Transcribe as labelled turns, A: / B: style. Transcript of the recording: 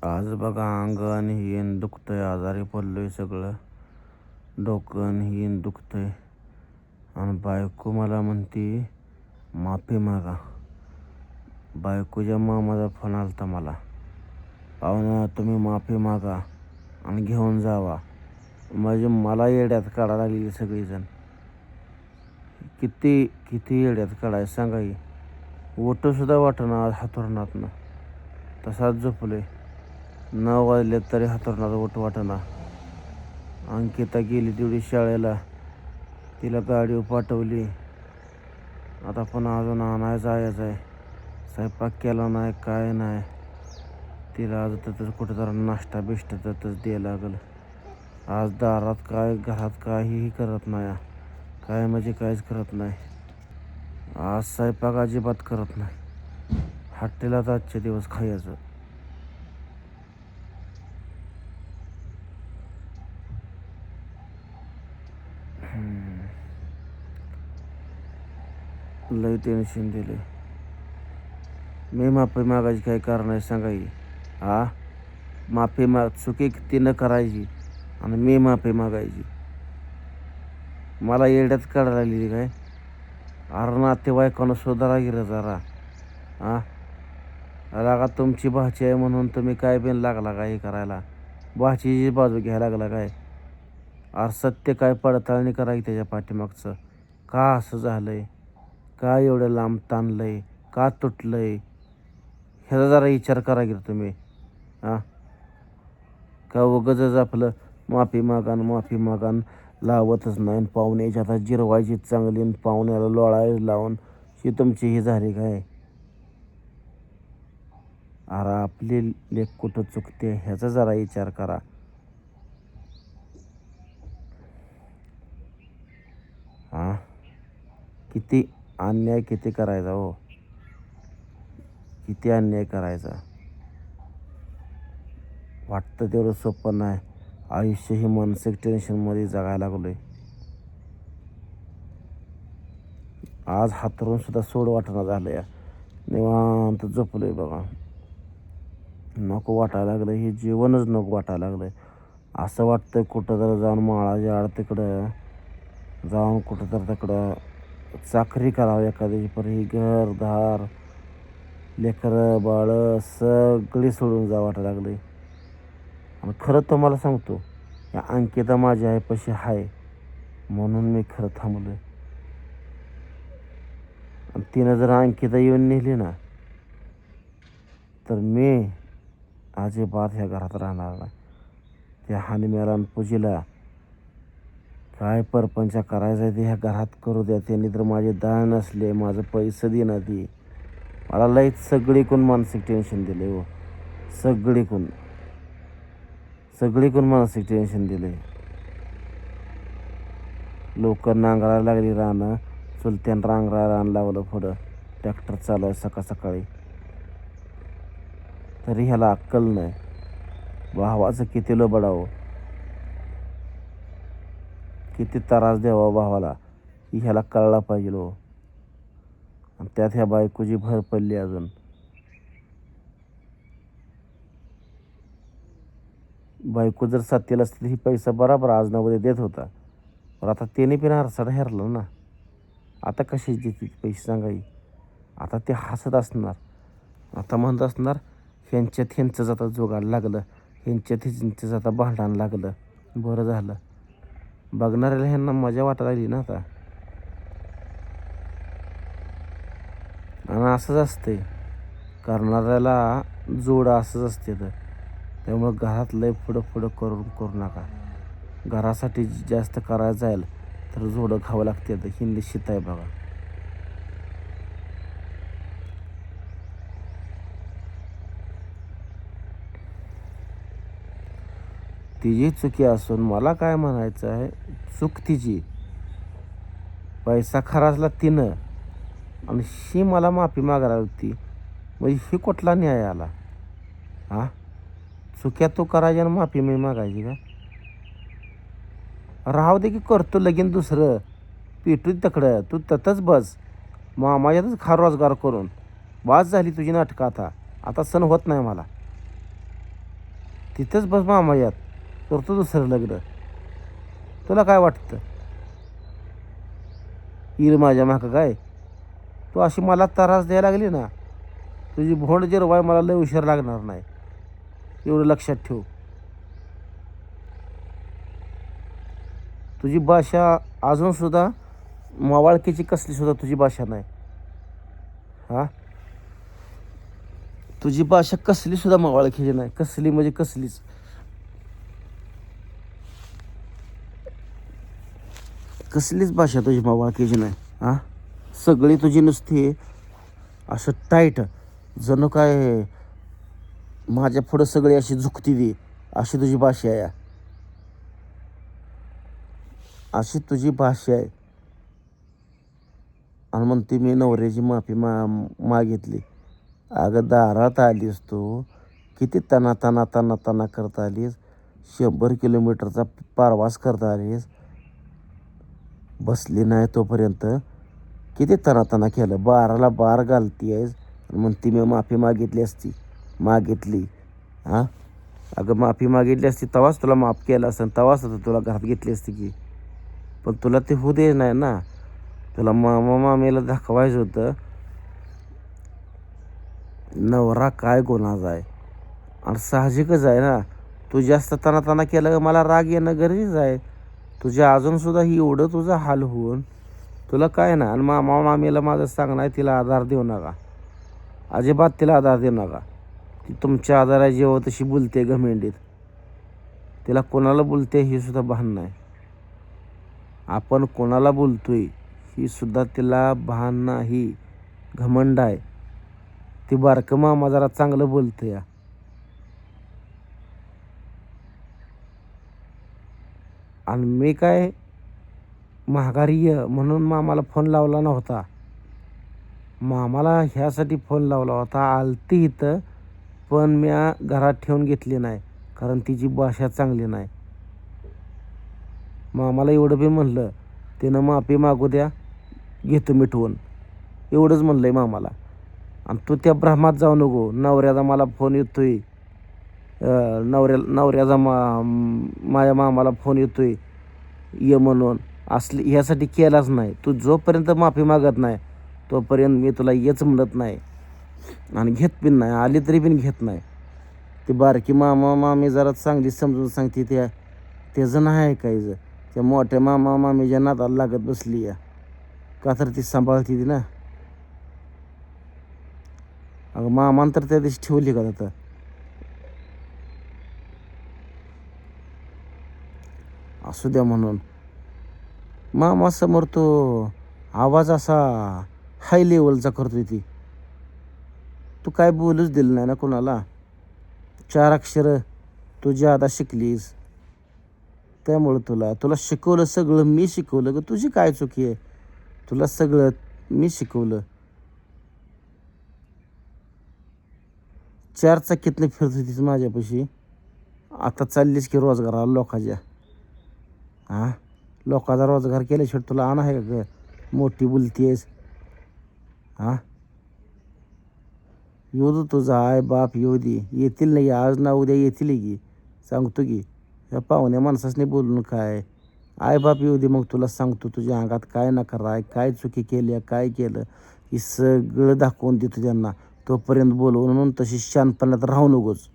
A: आज बघा अंगण हिन दुखतंय, आजारी पडलोय सगळं. डोकं हिन दुखतंय आणि बायको मला म्हणते माफी मागा. बायकोच्या मामाचा फोन आलता मला, पाहुणा तुम्ही माफी मागा आणि घेऊन जावा. म्हणजे मला येड्यात काढायला लागली सगळीजण. किती किती येड्यात काढाय सांगा की. उठूसुद्धा वाटेना आज हातोरणातनं. तसाच झोपलोय. 9 वाजले तरी हातोरणात उठ वाटेना. अंकिता गेली तेवढी शाळेला, तिला गाडीवर पाठवली. आता पण अजून आणायला जायचं आहे. स्वयंपाक केला नाही, काय नाही. तिला आज तसंच कुठं जरा नाश्ता बिष्टा तसंच द्यायला लागलं. आज दारात काय घरात काहीही करत नाही. काय म्हणजे काहीच करत नाही. आज स्वयंपाक अजिबात करत नाही. हॉटेलात आजचे दिवस खायचं. लय टेन्शन दिले. मी माफी मागायची काही कारण आहे सांगा की. माफी चुकी ती न करायची आणि मी माफी मागायची. मला येड्यात काढायला लागली काय. अरे नातेवाईकांना सुधारा गिरं जरा. लागा तुमची भाची आहे म्हणून तुम्ही काय बिन लागला काय हे करायला. भाचीची बाजू घ्यायला लागला काय. अरे सत्य काय पडताळणी करा की त्याच्या पाठीमागचं. का असं झालंय, का एवढं लांब ताणलंय, का तुटलंय, ह्याचा जरा विचार करा की तुम्ही. का उगाचच आपलं माफी मागान लावतच नाही. पाहुण्याच्या आता जिरवायची चांगली आणि पाहुण्याला लोळायला लावून ही तुमची ही झाली काय. अरे आपली लेक कुठं चुकते ह्याचा जरा विचार करा. किती अन्याय किती करायचा हो, किती अन्याय करायचा. वाटतं तेवढं सोपं नाही. आयुष्य ही मानसिक टेन्शनमध्ये जगायला लागलोय. आज हातरून सुद्धा सोड वाटणं झालं या. निवांत झोपलोय बघा. नको वाटायला लागलं, हे जीवनच नको वाटायला लागलंय. असं वाटतं कुठं तर जाऊन माळाच्या आड तिकडं जाऊन कुठं तर तिकडं चाकरी करावं एखाद्याची. पर ही घरदार लेकरं बाळं सगळी सोडून जा वाटायला लागले. आणि खरं तुम्हाला सांगतो, या अंकिता माझ्या आईपाशी आहे म्हणून मी खरं थांबलोय. आणि तिनं जर अंकिता येऊन नेली ना तर मी अजिबात ह्या घरात राहणार नाही. त्या हानिमेला पूजेला काय परपंच करायचं आहे ते ह्या घरात करू द्या. त्यांनी तर माझे दान नसले, माझं पैसे देणार ती. मला लईच सगळीकडून मानसिक टेन्शन दिले हो. सगळीकडून मानसिक टेन्शन दिले. लोक नांगरायला लागली रानं, चुलत्यानं रांगरायला रान लावलं पुढं. ट्रॅक्टर चालू आहे सकाळ सकाळी, तरी ह्याला अक्कल नाही. भावाचं किती लोबडावं, किती त्रास द्यावा भावाला ही ह्याला कळला पाहिजे हो. आणि त्यात ह्या बायकोची भर पडली अजून. बायको जर साथीला असती ही पैसा बराबर आज ना उद्या देत होता. पण आता त्याने पण हरसाडा हेरला ना. आता कशी देते पैसे सांगाई. आता ते हसत असणार. आता म्हणत असणार ह्यांच्यात ह्यांचं जाता जोगाड लागलं, ह्यांच्यात ह्यांचं जाता भांडण लागलं. बरं झालं. बघणाऱ्याला ह्यांना मजा वाटायला लागली ना आता. आणि असंच असते करणाऱ्याला जोड असंच असते. तर त्यामुळं घरात लय पुढं करू नका. घरासाठी जास्त करायचं जाईल तर जोडं खावं लागते. तर ही निश्चित आहे बघा. तिची चुकी असून मला काय म्हणायचं आहे, चूक तिची. पैसा खराचला तिनं आणि ही मला माफी मागायला होती. म्हणजे ही कुठला न्याय आला. चुक्या तू करायच्या आणि माफी मी मागायची का. राहू दे की करतो लगीन दुसरं, पेटू तकडं तू ततच बस. मामाच्यातच खा रोजगार करून. वाज झाली तुझी नाटकं आता. आता सण होत नाही मला. तिथंच बस मामा यात करतो दुसरं लग्न. तुला काय वाटतं येईल माझ्या मागं काय? तू अशी मला त्रास द्यायला लागली ना, तुझी भोंड जिरवाय मला लय उशीर लागणार नाही, एवढं लक्षात ठेव. तुझी भाषा अजूनसुद्धा मावाळकीची कसलीसुद्धा तुझी भाषा नाही. हां, तुझी भाषा कसलीसुद्धा मावाळकीची नाही. कसली म्हणजे कसलीच. कसलीच भाषा तुझी मावाळकीची नाही. हां, सगळी तुझी नुसती असं टाईट, जणू काय माझ्या पुढं सगळी अशी झुकती ती, अशी तुझी भाषा आहे. अशी तुझी भाषा आहे. आणि म्हणते मी नवऱ्याची माफी मागितली. अगं दारात आलीस तू, किती तना तना तना तना करता आलीस, 100 किलोमीटरचा प्रवास करता आलीस, बसली नाही तोपर्यंत किती तना तना केलं. 12ला 12 घालती आहेस आणि म्हणते मी माफी मागितली असती. मागितली. हां, अगं माफी मागितली असती तेव्हाच तुला माफ केलं असतं, तेव्हाच तुला घरात घेतली असती की. पण तुला ते होऊ दे नाही ना. तुला मामा मामीला दाखवायचं होतं नवरा काय गुन्हाचा आहे. आणि साहजिकच आहे ना, तू जास्त ताना केलं का मला राग येणं गरजेचं आहे. तुझ्या अजूनसुद्धा ही एवढं तुझा हाल होऊन तुला काय ना. आणि मामा मामीला माझं सांगणं आहे, तिला आधार देऊ नका, अजिबात तिला आधार देऊ नका. ती तुमच्या आधाराची जेव्हा तशी बोलते घमेंडीत, तिला कोणाला बोलते हे सुद्धा भान नाही. आपण कोणाला बोलतोय ही सुद्धा तिला भान नाही. घमंड आहे ती. बारकं मामा जरा चांगलं बोलतं या. आणि मी काय माघारी ये म्हणून मामाला फोन लावला नव्हता. मामाला ह्यासाठी फोन लावला होता, आलती इथं, पण म्या घरात ठेवून घेतली नाही कारण तिची भाषा चांगली नाही. मामाला एवढं बी म्हणलं, तिनं माफी मागू द्या, घेतो मिटवून, एवढंच म्हणलं आहे मामाला. आणि तू त्या भ्रमात जाऊ नको. नवऱ्याचा मला फोन येतोय, नवऱ्याचा माझ्या मामाला फोन येतोय ये म्हणून, असली ह्यासाठी केलाच नाही. तू जोपर्यंत माफी मागत नाही तोपर्यंत मी तुला येच म्हणत नाही. आणि घेत पण नाही, आली तरी पण घेत नाही. ती बारकी मामा मामी जरा चांगली समजून सांगते, त्याचं नाही ऐकायचं. त्या मोठ्या मामा मामीच्या नादाला लागत बसली या, का तर ती सांभाळते ती ना. अगं मामान तर त्या दिवशी ठेवली का आता. असू द्या म्हणून मामासमोर तो आवाज असा हाय लेवलचा करतोय ती. तू काय बोलूच दिलं नाही ना कोणाला. 4 अक्षरं तुझ्या आता शिकलीस, त्यामुळं तुला शिकवलं सगळं मी शिकवलं. ग तुझी काय चुकी आहे, तुला सगळं मी शिकवलं. 4 चाकीतनं फिरत होतीस माझ्यापाशी, आता चाललीस की रोजगाराला लोकांच्या. हां, लोकांचा रोजगार केल्याशिवाय तुला आण आहे का ग? मोठी बोलती आहेस. हां, येऊ दे तुझा आई बाप, येऊ दे, येतील नाही आज ना उद्या येतील की, सांगतो की. ह्या पाहुण्या माणसाने बोलून काय, आई बाप येऊ दे, मग तुला सांगतो तुझ्या अंगात काय नकार आहे, काय चुकी केली आहे, काय केलं हे सगळं दाखवून देतो त्यांना. तोपर्यंत बोलवून म्हणून तशी शानपणात राहू नकोस.